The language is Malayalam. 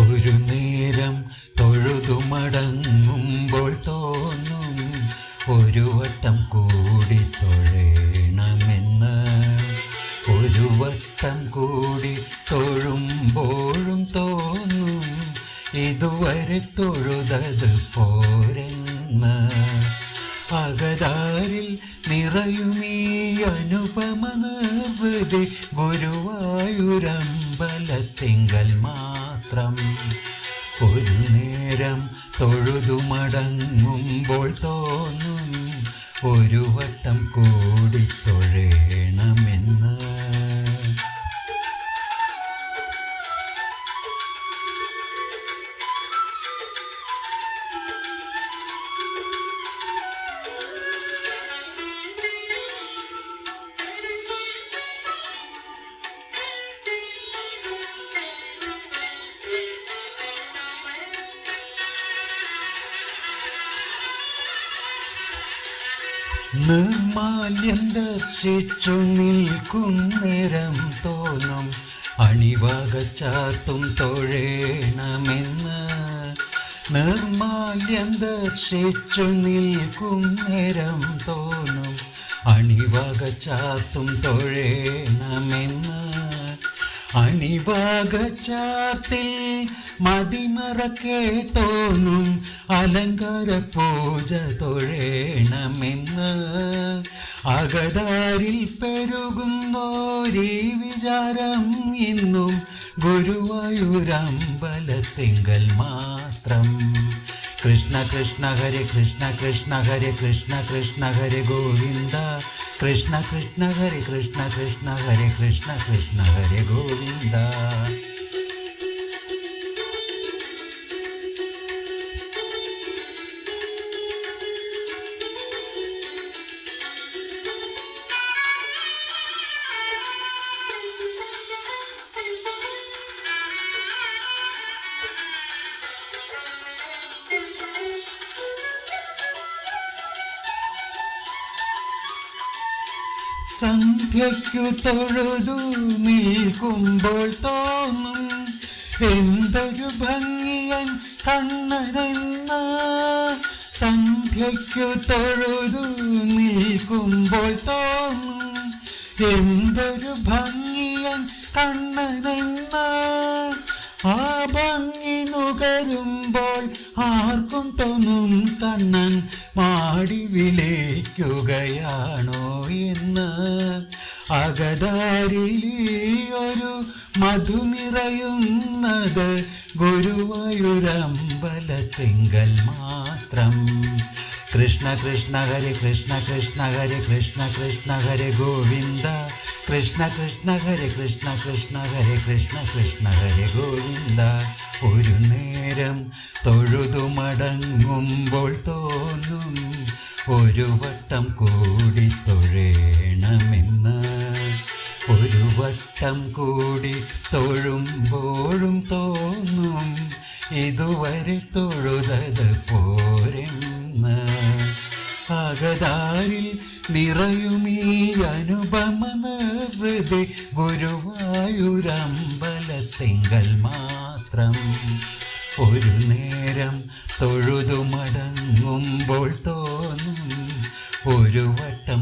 ഒരു നേരം തൊഴുതുമടങ്ങുമ്പോൾ തോന്നും ഒരു വട്ടം കൂടി തൊഴണമെന്ന്. ഒരു വട്ടം കൂടി തൊഴുമ്പോഴും തോന്നും ഇതുവരെ തൊഴുതത് പോരെന്ന്. അകതാരിൽ നിറയുമീ അനുപമ നിർവൃതി ഗുരുവായൂരമ്പലത്തിങ്കൽ മാത്രം. ഒരു നേരം തൊഴുതുമടങ്ങുമ്പോൾ തോന്നും ഒരു വട്ടം കൂടി തൊഴണമെന്ന്. നിർമാല്യം ദർശിച്ചു നിൽക്കുന്നേരം തോന്നും അണിവാക ചാർത്തും തൊഴണമെന്ന്. നിർമാല്യം ദർശിച്ചു നിൽക്കുന്നേരം തോന്നും അണിവാക ചാർത്തും തൊഴണമെന്ന്. അണിവാക ചാർത്തിൽ മതിമറക്കെ തോന്നും അലങ്കാര പൂജ തൊഴണമെന്ന്. അകതാരിൽ പെരുകുന്നോരീ വിചാരം ഇന്നും ഗുരുവായൂരമ്പലത്തിങ്കൽ മാത്രം. കൃഷ്ണ കൃഷ്ണ ഹരേ കൃഷ്ണ കൃഷ്ണ ഹരേ കൃഷ്ണ കൃഷ്ണ ഹരേ ഗോവിന്ദ. കൃഷ്ണ കൃഷ്ണ ഹരേ കൃഷ്ണ കൃഷ്ണ ഹരേ കൃഷ്ണ കൃഷ്ണ ഹരേ ഗോവിന്ദ. സന്ധ്യയ്ക്കു തൊഴുതു നിൽക്കുമ്പോൾ തോന്നും എന്തൊരു ഭംഗിയൻ കണ്ണനെന്ന്. സന്ധ്യയ്ക്കു തൊഴുതു നിൽക്കുമ്പോൾ തോന്നും എന്തൊരു ഭംഗിയൻ കണ്ണനെന്ന്. ആ ഭംഗി നുകരുമ്പോൾ ആർക്കും തോന്നും കണ്ണൻ മാടി വിളിക്കുകയാണോ എന്ന്. അകതാരിലൊരു മധു നിറയുന്നത് ഗുരുവായൂരമ്പലത്തിങ്കൽ മാത്രം. കൃഷ്ണ കൃഷ്ണ ഹരേ കൃഷ്ണ കൃഷ്ണ ഹരേ കൃഷ്ണ കൃഷ്ണ ഹരേ ഗോവിന്ദ. കൃഷ്ണ കൃഷ്ണ ഹരേ കൃഷ്ണ കൃഷ്ണ ഹരേ കൃഷ്ണ കൃഷ്ണ ഹരേ ഗോവിന്ദ. ഒരു നേരം തൊഴുതുമടങ്ങുമ്പോൾ തോന്നും ഒരു വട്ടം കൂടി തൊഴണമെന്ന്. ഒരു വട്ടം കൂടി തൊഴുമ്പോഴും തോന്നും ഇതുവരെ തൊഴുതത് പോരെന്ന്. അകതാരിൽ നിറയുമീ അനുപമ നിർവൃതി ഗുരുവായൂരമ്പലത്തിങ്കൽ മാത്രം. ഒരു നേരം തൊഴുതുമടങ്ങുമ്പോൾ തോന്നും ഒരു വട്ടം